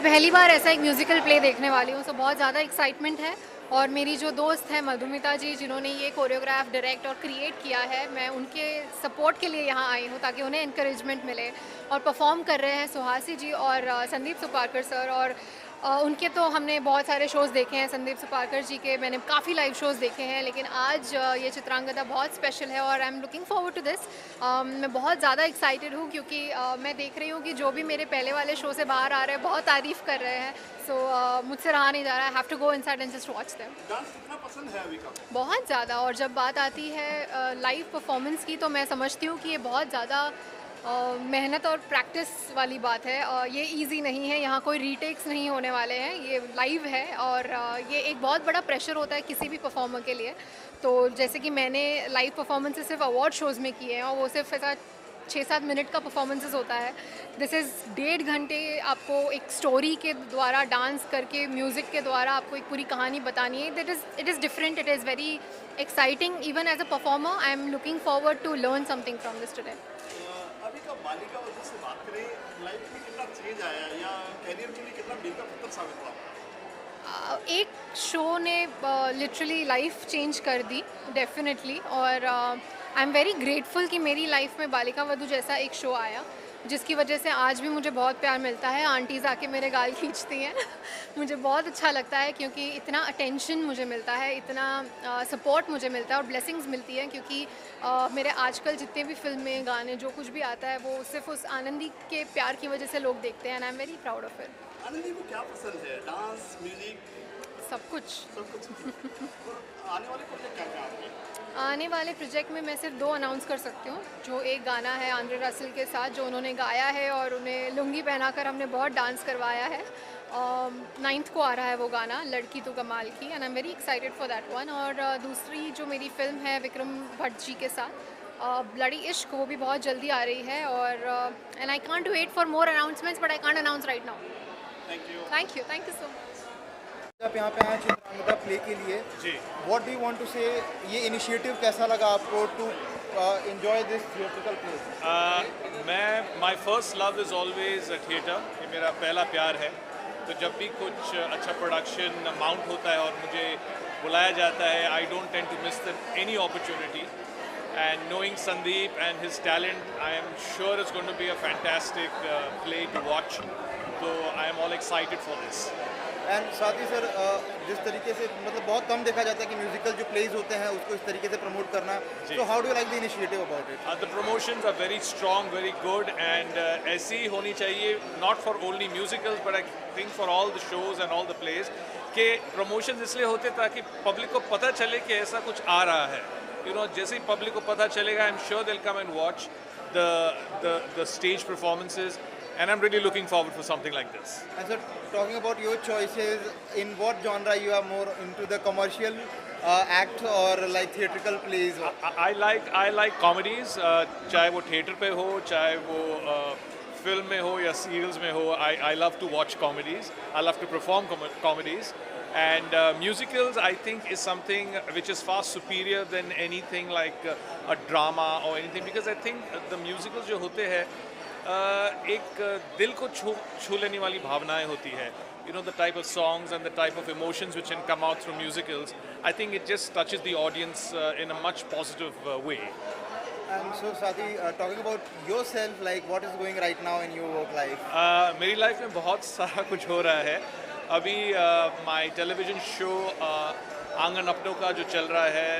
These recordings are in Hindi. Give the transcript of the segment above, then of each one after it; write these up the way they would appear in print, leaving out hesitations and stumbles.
पहली बार ऐसा एक म्यूज़िकल प्ले देखने वाली हूँ, सो बहुत ज़्यादा एक्साइटमेंट है। और मेरी जो दोस्त है मधुमिता जी, जिन्होंने ये कोरियोग्राफ, डायरेक्ट और क्रिएट किया है, मैं उनके सपोर्ट के लिए यहाँ आई हूँ ताकि उन्हें एनकरेजमेंट मिले। और परफॉर्म कर रहे हैं सुहासी जी और संदीप सुपारकर सर। और उनके तो हमने बहुत सारे शोज़ देखे हैं, संदीप सुपारकर जी के मैंने काफ़ी लाइव शोज़ देखे हैं, लेकिन आज ये चित्रांगदा बहुत स्पेशल है और I am looking forward to this. मैं बहुत ज़्यादा एक्साइटेड हूँ क्योंकि मैं देख रही हूँ कि जो भी मेरे पहले वाले शो से बाहर आ रहे हैं बहुत तारीफ़ कर रहे हैं। सो मुझसे रहा नहीं जा रहा, I have to go inside and just watch them. Dance कितना पसंद है अभी का? बहुत ज़्यादा। और जब बात आती है लाइव परफॉर्मेंस की, तो मैं समझती हूँ कि ये बहुत ज़्यादा मेहनत और प्रैक्टिस वाली बात है। ये इजी नहीं है, यहाँ कोई रीटेक्स नहीं होने वाले हैं, ये लाइव है। और ये एक बहुत बड़ा प्रेशर होता है किसी भी परफॉर्मर के लिए। तो जैसे कि मैंने लाइव परफॉर्मेंसेस सिर्फ अवार्ड शोज़ में किए हैं और वो सिर्फ ऐसा 6-7 मिनट का परफॉर्मेंसेस होता है। दिस इज़ 1.5 घंटे आपको एक स्टोरी के द्वारा, डांस करके, म्यूज़िक के द्वारा आपको एक पूरी कहानी बतानी है। It is different, it is very exciting. Even as a performer I am looking forward to learn something from this today. अभी का बालिका वजह से बात करें, लाइफ में कितना चेंज आया या करियर के लिए कितना मील का पत्थर साबित हुआ? एक शो ने लिटरली लाइफ चेंज कर दी, डेफिनेटली। और आई एम वेरी ग्रेटफुल कि मेरी लाइफ में बालिका वधू जैसा एक शो आया, जिसकी वजह से आज भी मुझे बहुत प्यार मिलता है। आंटीज़ आके मेरे गाल खींचती हैं मुझे बहुत अच्छा लगता है क्योंकि इतना अटेंशन मुझे मिलता है, इतना सपोर्ट मुझे मिलता है और ब्लेसिंग्स मिलती हैं। क्योंकि मेरे आजकल जितने भी फिल्में, गाने, जो कुछ भी आता है, वो सिर्फ उस आनंदी के प्यार की वजह से लोग देखते हैं। And I am very proud of it. Anandi को क्या पसंद है? डांस, म्यूजिक, सब कुछ। सब कुछ। और आने वाले प्रोजेक्ट क्या क्या आपके? आने वाले प्रोजेक्ट में मैं सिर्फ 2 अनाउंस कर सकती हूँ। जो एक गाना है आंद्रे रसल के साथ, जो उन्होंने गाया है और उन्हें लुंगी पहनाकर हमने बहुत डांस करवाया है। 9th को आ रहा है वो गाना, लड़की तो कमाल की, and I am very excited for that one. और दूसरी जो मेरी फिल्म है विक्रम भट्ट जी के साथ, ब्लडी इश्क, वो भी बहुत जल्दी आ रही है। और and I can't wait for more announcements, but I can't announce right now. Thank you. Thank you so much. आप यहाँ पे आए चित्रांगदा प्ले के लिए, जी, what do you want to say, ये इनिशिएटिव कैसा लगा आपको to enjoy this theatrical play? मैं my first love is always theatre, ये मेरा पहला प्यार है। तो जब भी कुछ अच्छा प्रोडक्शन माउंट होता है और मुझे बुलाया जाता है, I don't tend to miss any opportunity. And knowing Sandeep and his talent, I am sure it's going to be a fantastic play to watch. तो I am all excited for this. And साथ ही सर, जिस तरीके से मतलब बहुत कम देखा जाता है कि म्यूजिकल जो प्लेज होते हैं उसको इस तरीके से प्रमोट करना, तो how do you like the initiative about it? The promotions are very strong, very good, and ऐसी होनी चाहिए, not for only musicals but I think for all the shows and all the plays, कि promotions इसलिए होते ताकि public को पता चले कि ऐसा कुछ आ रहा है। You know, जैसे ही public को पता चलेगा, I'm sure they'll come and watch the stage performances, and I'm really looking forward for something like this. And sir, talking about your choices, in what genre you are more into, the commercial act or like theatrical plays? I like comedies, चाहे वो थिएटर पे हो, चाहे वो फिल्म में हो या सीरियल्स में हो। I love to watch comedies. I love to perform comedies. And musicals, I think, is something which is far superior than anything like a drama or anything, because I think the musicals जो होते हैं एक दिल को छू लेने वाली भावनाएं होती है। You know, the type of songs and the type of emotions which can come out through musicals, I think it just touches the audience in a much positive way. And so Sati, talking about yourself, like what is going right now in your work life? मेरी लाइफ में बहुत सारा कुछ हो रहा है अभी। माय टेलीविजन शो आंगन अपनों का जो चल रहा है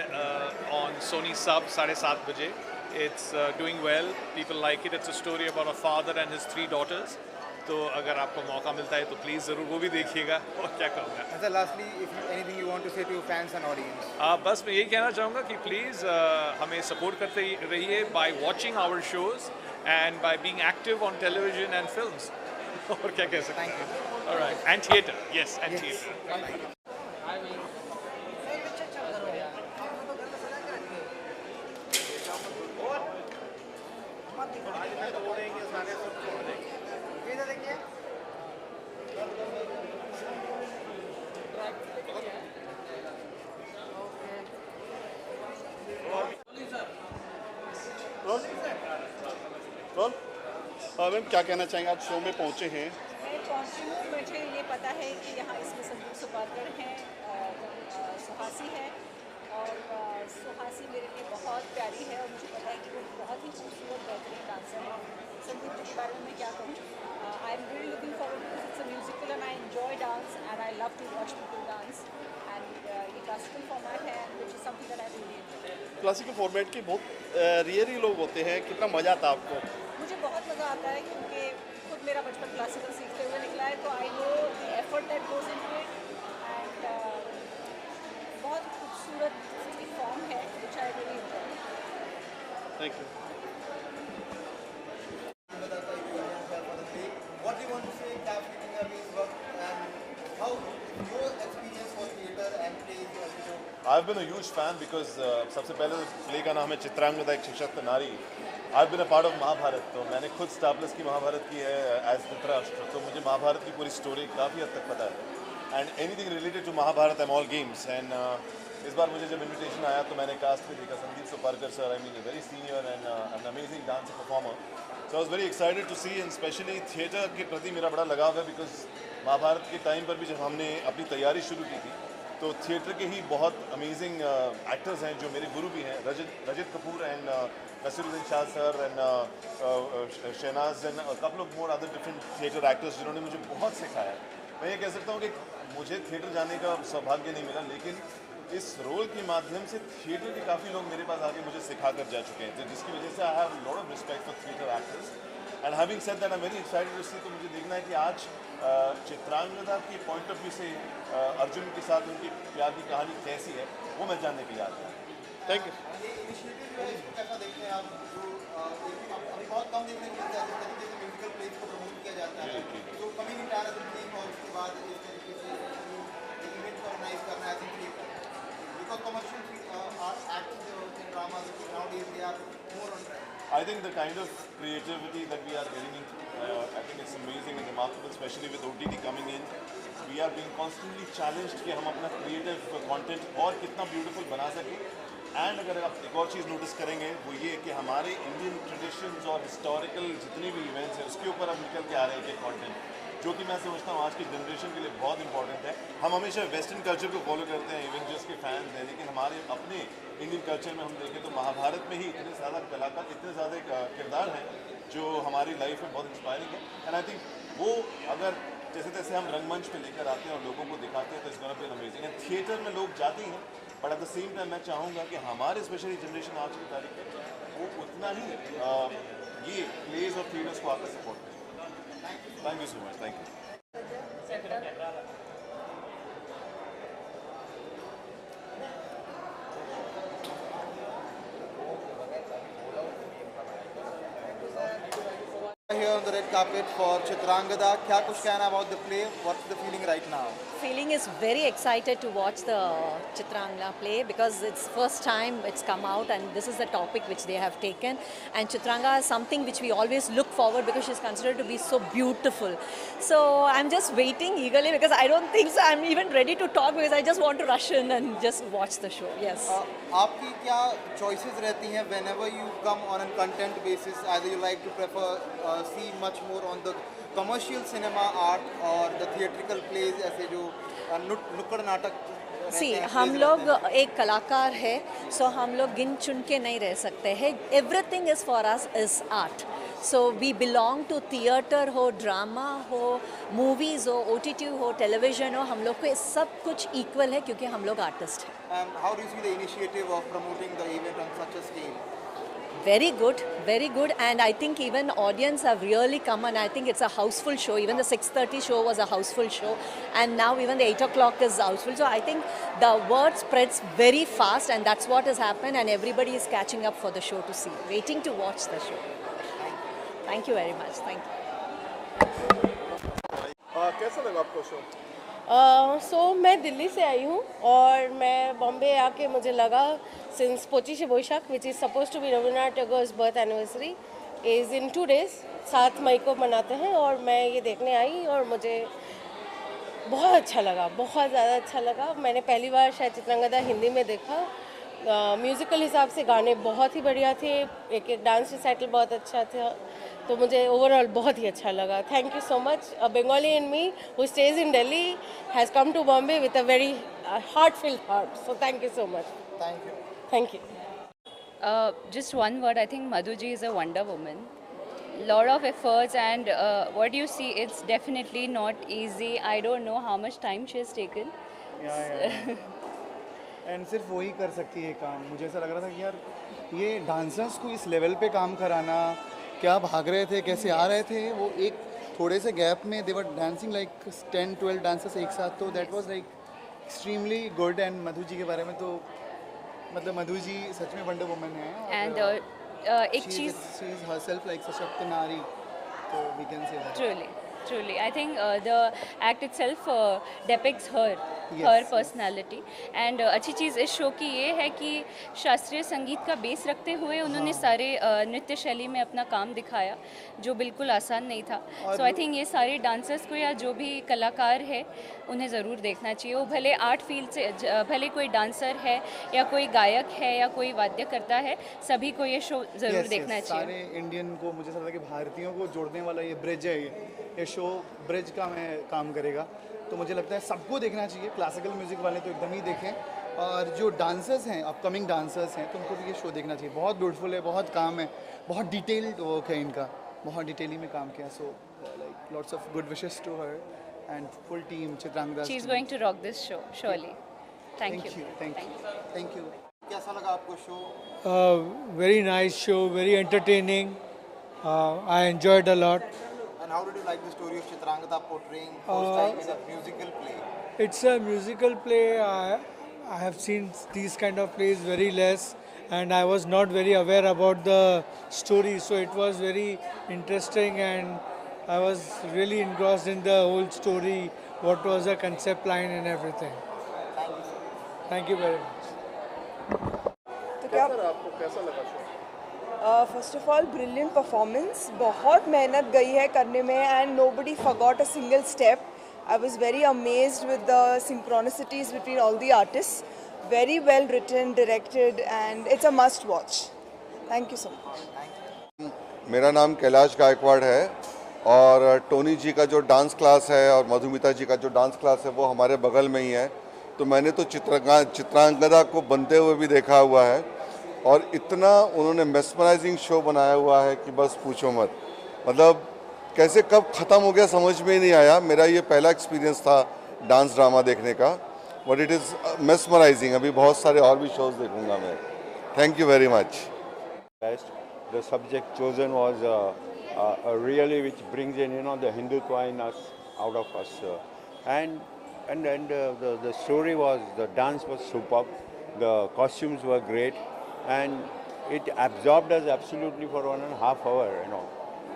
ऑन सोनी सब 7:30 बजे, it's doing well, people like it. It's a story about a father and his 3 daughters. तो अगर आपको मौका मिलता है तो प्लीज़ ज़रूर वो भी देखिएगा। और क्या कहूँगा, And sir, lastly, if anything you want to say to your fans and audience? बस मैं यही कहना चाहूँगा कि प्लीज़ हमें सपोर्ट करते रहिए by watching our shows and by being active on television and films. और क्या कह सकते हैं। Thank you. Alright, and theatre, yes, and Yes. Theatre. Thank you. Role. Ma'am क्या कहना चाहेंगे, आज शो में पहुंचे हैं? मैं पहुंची हूँ, मुझे ये पता है कि यहाँ इसमें संदीप सुपारकर हैं, सुहासी है, और सुहासी मेरे लिए बहुत प्यारी है, और मुझे पता है कि वो बहुत ही खूबसूरत बेहतरीन डांसर है। संदीप जी के बारे में मैं क्या कहूँ, I am really looking forward because it's a musical and I enjoy dance and I love to watch people dance, and ये क्लासिकल फॉर्मेट है which is something that I really enjoy. Classical format के बहुत रेयर ही लोग होते हैं, कितना मज़ा आता आपको? मुझे बहुत मज़ा आता है क्योंकि खुद मेरा बचपन क्लासिकल सीखते हुए निकला है, तो I know the effort that goes into it, and बहुत खूबसूरत एक फॉर्म है which I really enjoy. Thank you. What do you want to say, Captain Abhi's work, and how your experience for theatre and plays as you know? I've been a huge fan because सबसे पहले प्ले का नाम है चित्रांगदा, एक सशक्त नारी। I've been a part of Mahabharat, तो मैंने खुद स्टार प्लस की महाभारत की है एज धृतराष्ट्र, तो मुझे महाभारत की पूरी स्टोरी काफ़ी हद तक पता है। And anything related to Mahabharat am all games. And इस बार मुझे जब इन्विटेशन आया तो मैंने कास्ट में देखा Sandeep Suparkar sir, I mean very senior and an amazing dance performer. So I was very excited to see, and specially theatre के प्रति मेरा बड़ा लगाव है बिकॉज महाभारत के टाइम पर भी जब हमने अपनी तैयारी शुरू की थी तो थिएटर के ही बहुत अमेजिंग एक्टर्स हैं जो मेरे गुरु भी हैं, Rajat Kapoor and Naseeruddin Shah sir and Shahnaz and couple of more other different theatre actors जिन्होंने मुझे बहुत सिखाया। मैं ये कह सकता हूँ कि मुझे थिएटर जाने का सौभाग्य नहीं मिला, लेकिन इस रोल के माध्यम से थिएटर के काफ़ी लोग मेरे पास आके मुझे सिखा कर जा चुके हैं, तो जिसकी वजह से I have lot of respect for theatre actors. And having said that I am very excited to see, तो मुझे देखना है कि आज चित्रांगदा के पॉइंट ऑफ व्यू से अर्जुन के साथ उनकी प्यार की कहानी कैसी है वो मैं जानने के लिए आता हूँ। Thank you. ये इनिशिएटिव जो है इसको कैसा देखते हैं आप, जो अभी बहुत कम देखने को मिलता है जिस तरीके से म्यूजिकल प्लेस को प्रमोट किया जाता है, जो कमिंग इन टायर थीम, और उसके बाद इस तरीके से इवेंट को ऑर्गेनाइज करना है theatre, because commercial art in drama nowadays they are more on track. I think the kind of creativity that we are getting into, I think it's amazing and remarkable, especially with OTT coming in. We are being constantly challenged कि हम अपना creative content और कितना beautiful बना सकें। एंड अगर आप एक और चीज़ नोटिस करेंगे वो ये कि हमारे इंडियन ट्रेडिशंस और हिस्टोरिकल जितने भी इवेंट्स हैं उसके ऊपर अब निकल के आ रहे हैं कंटेंट, जो कि मैं समझता हूँ आज की जनरेशन के लिए बहुत इंपॉर्टेंट है। हम हमेशा वेस्टर्न कल्चर को फॉलो करते हैं, इवन जिसके फैंस हैं, लेकिन हमारे अपने इंडियन कल्चर में हम देखें तो महाभारत में ही इतने ज़्यादा कलाकार, इतने ज़्यादा किरदार हैं जो हमारी लाइफ में बहुत इंस्पायरिंग है। एंड आई थिंक वो अगर जैसे तैसे हम रंगमंच पे लेकर आते हैं और लोगों को दिखाते हैं तो इस gonna be amazing. And theatre में लोग जाते हैं, but at the same time मैं चाहूँगा कि हमारे स्पेशली जनरेशन आज की तारीख में वो उतना ही ये प्लेज और थिएटर्स को आकर सपोर्ट करें। Thank you so much. Thank you. Here on the red carpet for Chitrangada, क्या कुछ कहना about the play? What's the feeling right now? Feeling is very excited to watch the Chitrangada play because it's first time it's come out and this is the topic which they have taken, and Chitrangada is something which we always look forward because she's considered to be so beautiful. So I'm just waiting eagerly because I don't think so I'm even ready to talk because I just want to rush in and just watch the show. Yes. आपकी क्या choices रहती हैं whenever you come on a content basis? Either you like to prefer see much more on the commercial cinema art or the theatrical plays, ऐसे जो नुक्कड़ नाटक सी हम लोग एक कलाकार है, सो हम लोग गिन चुन के नहीं रह सकते हैं। Everything is for us is art, so we belong to theatre हो, ड्रामा हो, मूवीज़ हो, OTT हो, टेलीविज़न हो, हम लोग को सब कुछ इक्वल है क्योंकि हम लोग आर्टिस्ट हैं। And how do you see the initiative of promoting the event on such a scale? Very good, and I think even audience have really come, and I think it's a houseful show. Even the 6:30 show was a houseful show, and now even the 8 o'clock is houseful. So I think the word spreads very fast, and that's what has happened, and everybody is catching up for the show to see, waiting to watch the show. Thank you very much. Thank you. कैसा लगा आपको शो? मैं दिल्ली से आई हूँ और मैं बॉम्बे आके मुझे लगा since Pochishe Boishakh which is suppose to be Rabindranath Tagore's birth anniversary is in 2 days, 7 मई को मनाते हैं, और मैं ये देखने आई और मुझे बहुत अच्छा लगा, बहुत ज़्यादा अच्छा लगा। मैंने पहली बार शायद चित्रांगदा हिंदी में देखा, म्यूज़िकल हिसाब से गाने बहुत ही बढ़िया थे, एक एक डांस रिसाइटल बहुत अच्छा था, तो मुझे ओवरऑल बहुत ही अच्छा लगा. Thank you so much. A Bengali in me who stage in Delhi has come to Bombay with a very heart filled heart. So thank you so much. Thank you. Thank you. Just one word, I think Madhu ji is a wonder woman. Lot of efforts, and what you see, it's definitely not easy. I don't know how much time she has taken. And सिर्फ वही कर सकती है काम. मुझे ऐसा लग रहा था कि यार ये डांसर्स को इस लेवल पे काम कराना, क्या भाग रहे थे, कैसे आ रहे थे, वो एक थोड़े से गैप में they were dancing like 10-12 dancers एक साथ, तो that was like extremely good. And Madhu ji के बारे में तो मतलब मधु जी सच में वंडर वुमन है. And एक चीज़ शी इज हरसेल्फ लाइक सशक्त नारी, तो we can say that. Truly, I think the act itself depicts her Yes. personality. And अच्छी चीज़ इस शो की ये है कि शास्त्रीय संगीत का बेस रखते हुए उन्होंने सारे नृत्य शैली में अपना काम दिखाया, जो बिल्कुल आसान नहीं था. सो आई थिंक ये सारे डांसर्स को या जो भी कलाकार है उन्हें ज़रूर देखना चाहिए. वो भले आर्ट फील्ड से भले कोई डांसर है या कोई गायक है या कोई वाद्य करता है, सभी को ये शो ज़रूर देखना चाहिए. सारे इंडियन को, मुझे ऐसा लगता है कि भारतीयों को जोड़ने वाला ये ब्रिज है. ये शो ब्रिज का में काम करेगा, तो मुझे लगता है सबको देखना चाहिए. क्लासिकल म्यूज़िक वाले तो एकदम ही देखें, और जो डांसर्स हैं, अपकमिंग डांसर्स हैं, तो उनको भी ये शो देखना चाहिए. बहुत ब्यूटीफुल है, बहुत काम है, बहुत डिटेल्ड वर्क है इनका, बहुत डिटेलिंग में काम किया. So like lots of good wishes to her and full team Chitrangada. She is going to rock this show, surely. Thank you. Thank you. कैसा लगा आपको show? Very nice show, very entertaining. I enjoyed a lot. And how did you like the story of Chitrangada portraying first time in a musical play? It's a musical play. I have seen these kind of plays very less, and I was not very aware about the story, so it was very interesting, and I was really engrossed in the whole story, what was the concept line and everything. Thank you very much. तो क्या आपको कैसा लगा show? First of all brilliant performance. बहुत मेहनत गई है करने में, and nobody forgot a single step. I was very amazed with the synchronicities between all the artist. Very well written, directed, and it's a must watch. Thank you so much. मेरा नाम कैलाश गायकवाड़ है, और टोनी जी का जो डांस क्लास है और मधुमिता जी का जो डांस क्लास है वो हमारे बगल में ही है. तो मैंने तो चित्रांगदा को बनते हुए भी देखा हुआ है, और इतना उन्होंने मेस्मराइजिंग शो बनाया हुआ है कि बस पूछो मत. मतलब कैसे कब ख़त्म हो गया समझ में ही नहीं आया. मेरा ये पहला एक्सपीरियंस था डांस ड्रामा देखने का, बट इट इज़ मेस्मराइजिंग. अभी बहुत सारे और भी शोज देखूंगा मैं. Thank you very much. The subject chosen was really which brings in the Hindutva in us, out of us, and the story was, the dance was superb, the costumes were great, and it absorbed us absolutely for 1.5 hours.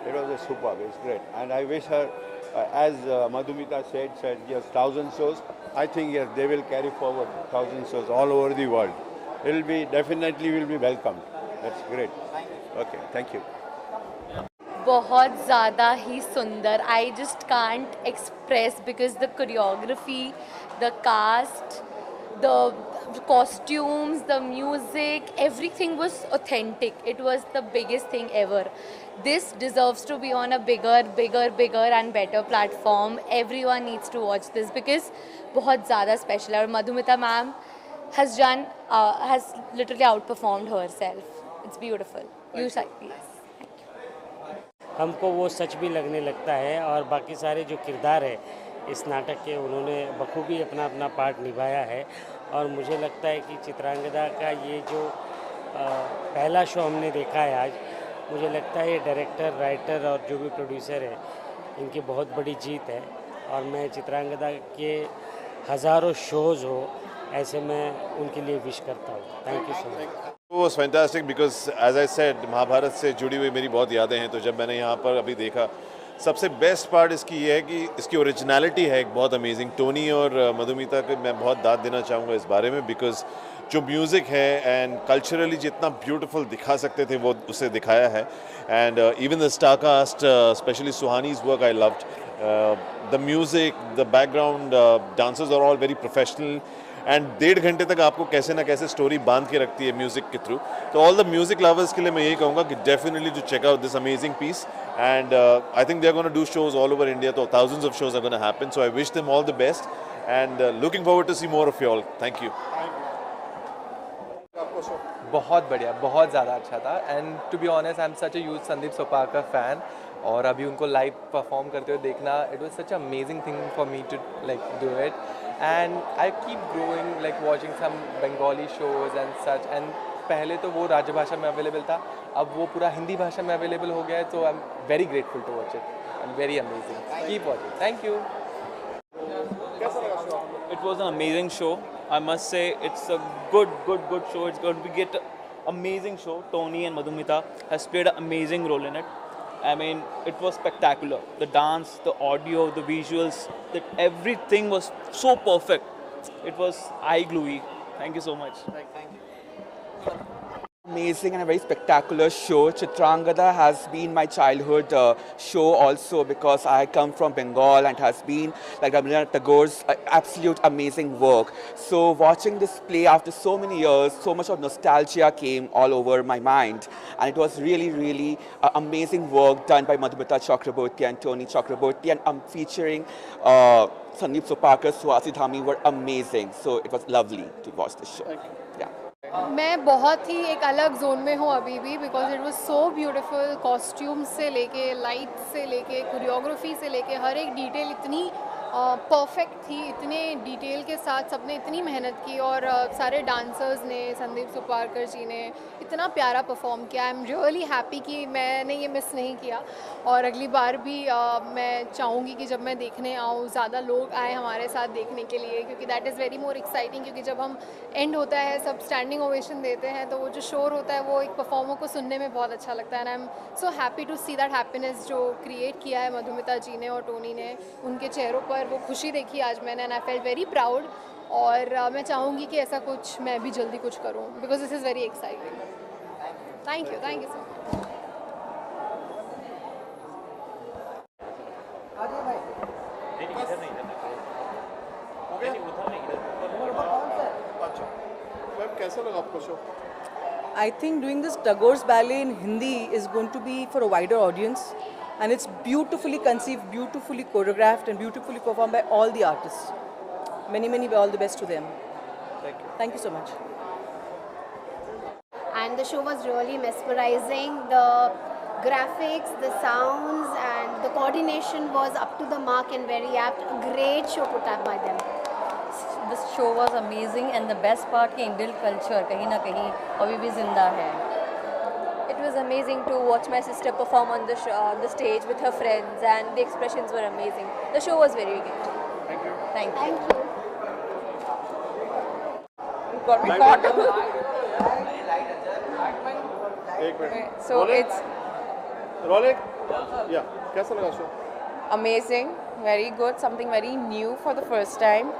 It was superb. It's great, and I wish her, as Madhumita said yes, 1,000 shows. I think yes, they will carry forward 1,000 shows all over the world. It will be definitely will be welcomed. That's great. Okay, thank you. बहुत ज़्यादा ही सुंदर. I just can't express because the choreography, the cast, the costumes, the music, everything was authentic. It was the biggest thing ever. This deserves to be on a bigger and better platform. Everyone needs to watch this because बहुत ज़्यादा special है. और Madhumita ma'am has literally outperformed herself. It's beautiful. You yes. हमको वो सच भी लगने लगता है, और बाकी सारे जो किरदार है इस नाटक के, उन्होंने बखूबी अपना अपना पार्ट निभाया है. और मुझे लगता है कि चित्रांगदा का ये जो पहला शो हमने देखा है आज, मुझे लगता है ये डायरेक्टर, राइटर और जो भी प्रोड्यूसर है, इनकी बहुत बड़ी जीत है. और मैं चित्रांगदा के हज़ारों शोज़ हो, ऐसे मैं उनके लिए विश करता हूँ. Thank you so much. It was fantastic because as I said, Mahabharat से जुड़ी हुई मेरी बहुत यादें हैं. तो जब मैंने यहाँ पर अभी देखा, सबसे बेस्ट पार्ट इसकी ये है कि इसकी ओरिजिनलिटी है एक बहुत अमेजिंग. टोनी और मधुमिता को मैं बहुत दाद देना चाहूँगा इस बारे में, बिकॉज जो म्यूज़िक है एंड कल्चरली जितना ब्यूटीफुल दिखा सकते थे वो उसे दिखाया है. And even the star cast, specially सुहानी's work, I loved. The music, the background dancers are all very professional. And 1.5 घंटे तक आपको कैसे ना कैसे स्टोरी बांध के रखती है म्यूजिक के थ्रू. तो ऑल द म्यूजिक लवर्स के लिए मैं यही कहूँगा कि definitely to check out this amazing piece. And I think they are gonna do shows all over India, तो thousands of shows are going to happen. So I wish them all the best and looking forward to see more of you all. Thank you. बहुत बढ़िया, बहुत ज़्यादा अच्छा था. And to be honest I am such a huge Sandeep Sopakar fan, और अभी उनको लाइव परफॉर्म करते हुए देखना, it was such amazing thing for me to like do it. And I keep growing like watching some Bengali shows and such. एंड पहले तो वो राजभाषा में अवेलेबल था, अब वो पूरा हिंदी भाषा में अवेलेबल हो गया है. तो I am very grateful to watch it. I am very amazing. Keep watching. Thank you. It was an amazing show. I must say it's a good show. It's going to get an amazing show. Tony and Madhumita has played an amazing role in it. I mean, it was spectacular. The dance, the audio, the visuals, that everything was so perfect. It was eye-gluey. Thank you so much. Thank you. Amazing and a very spectacular show. Chitrangada has been my childhood show also, because I come from Bengal and has been like Rabindranath Tagore's absolute amazing work. So watching this play after so many years, so much of nostalgia came all over my mind, and it was really amazing work done by Madhumita Chakraborty and Tony Chakraborty, and featuring Sandeep Sopaker, Suhasi Dhami were amazing. So it was lovely to watch this show. Yeah. मैं बहुत ही एक अलग जोन में हूँ अभी भी, because it was so beautiful. Costumes से लेके, लाइट्स से लेके, कोरियोग्राफी से लेके, हर एक डिटेल इतनी परफेक्ट थी. इतने डिटेल के साथ सबने इतनी मेहनत की, और सारे डांसर्स ने, संदीप सुपारकर जी ने इतना प्यारा परफॉर्म किया. आई एम रियली हैप्पी कि मैंने ये मिस नहीं किया, और अगली बार भी मैं चाहूँगी कि जब मैं देखने आऊँ ज़्यादा लोग आए हमारे साथ देखने के लिए, क्योंकि that is very more exciting. क्योंकि जब हम एंड होता है, सब स्टैंडिंग ओवेशन देते हैं, तो वो जो शोर होता है वो एक परफॉर्मर को सुनने में बहुत अच्छा लगता है. And I am so happy to see that happiness जो क्रिएट किया है मधुमिता जी ने और टोनी ने. उनके चेहरों पर वो खुशी देखी आज मैंने, and I felt very proud. और मैं चाहूँगी कि ऐसा कुछ मैं भी जल्दी कुछ करूँ, because this is very exciting. Thank you so much. कैसा लगा आपको show? I think doing this Tagore's ballet in Hindi is going to be for a wider audience, and it's beautifully conceived, beautifully choreographed, and beautifully performed by all the artists. Many all the best to them. Thank you. Thank you so much. And the show was really mesmerizing. The graphics, the sounds, and the coordination was up to the mark and very apt. A great show put up by them. This show was amazing, and the best part कि Indian culture कहीं ना कहीं अभी भी जिंदा है. It was amazing to watch my sister perform on the stage with her friends, and the expressions were amazing. The show was very good. Thank you. Thank you. Got me caught. एक मिनट. So it's rolling. या कैसा लगा show? amazing, very good, something very new for the first time.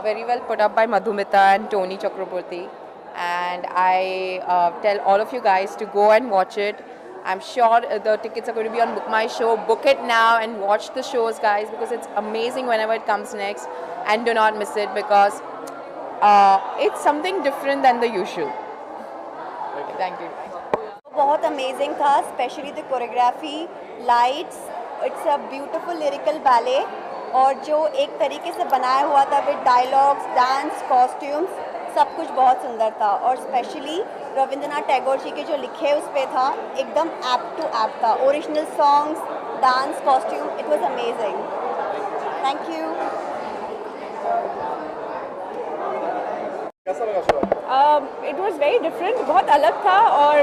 Very well put up by Madhumita and Tony Chakraborty. And I tell all of you guys to go and watch it. I'm sure the tickets are going to be on Book My Show. Book it now and watch the shows, guys, because it's amazing whenever it comes next. And do not miss it, because it's something different than the usual. Thank you. बहुत अमेजिंग था, specially the choreography, lights. It's a beautiful lyrical ballet, और जो एक तरीके से बनाया हुआ था विद डायलॉग्स, डांस, कॉस्ट्यूम्स, सब कुछ बहुत सुंदर था. और स्पेशली रविंद्रनाथ टैगोर जी के जो लिखे उस पर था, एकदम एप्ट टू एप्ट था. Original songs, dance, costume, it was amazing. Thank you. कैसा लगा show? It was very different, बहुत अलग था. और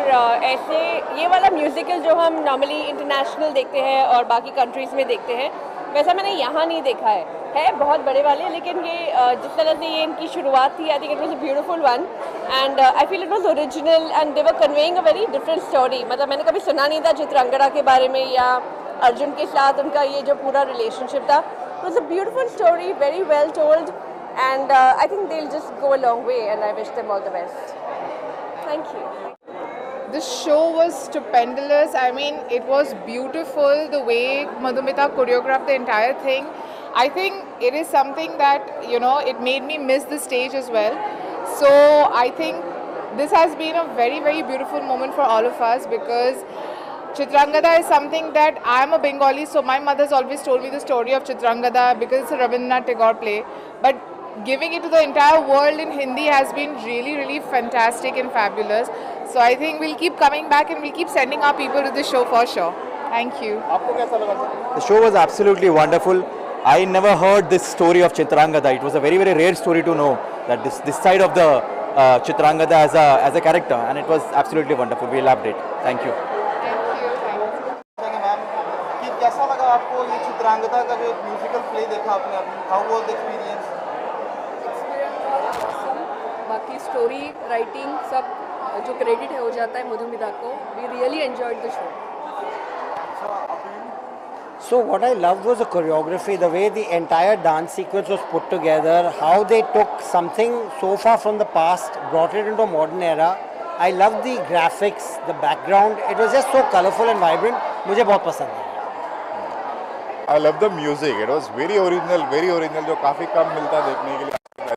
ऐसे ये वाला म्यूज़िकल जो हम नॉर्मली इंटरनेशनल देखते हैं और बाकी कंट्रीज़ में देखते हैं, वैसा मैंने यहाँ नहीं देखा है बहुत बड़े वाले. लेकिन ये जिस तरह से ये इनकी शुरुआत थी, I think it was a beautiful one, and I feel it was original, and they were conveying a very different story. मतलब मैंने कभी सुना नहीं था चित्रांगदा के बारे में, या अर्जुन के साथ उनका ये जो पूरा रिलेशनशिप था. It was a beautiful story, very well told, and I think they'll just go a long way, and I wish them all the best. Thank you. The show was stupendous. I mean, it was beautiful the way Madhumita choreographed the entire thing. I think it is something that, you know, it made me miss the stage as well. So I think this has been a very, very beautiful moment for all of us, because Chitrangada is something that I am a Bengali, so my mother's always told me the story of Chitrangada because it's a Rabindranath Tagore play. But giving it to the entire world in Hindi has been really, really fantastic and fabulous. So I think we'll keep coming back and we'll keep sending our people to the show for sure. Thank you. आपको कैसा लगा sir? The show was absolutely wonderful. I never heard this story of Chitrangada. It was a very, very rare story to know that this side of the Chitrangada as a character, and it was absolutely wonderful. We loved it. Thank you. Ma'am कि कैसा लगा आपको ये चित्रांगदा का जो म्यूजिकल प्ले देखा आपने अभी, हाउ वाज द एक्सपीरियंस? बाकी स्टोरी राइटिंग सब जो क्रेडिट है हो जाता है मधुमिता को. We really enjoyed the show. So what I loved was the choreography, the way the entire dance sequence was put together, how they took something so far from the past, brought it into a modern era. I loved the graphics, the background. It was just so colorful and vibrant. मुझे बहुत पसंद है. I love the music. It was very original, जो काफ़ी कम मिलता देखने के लिए.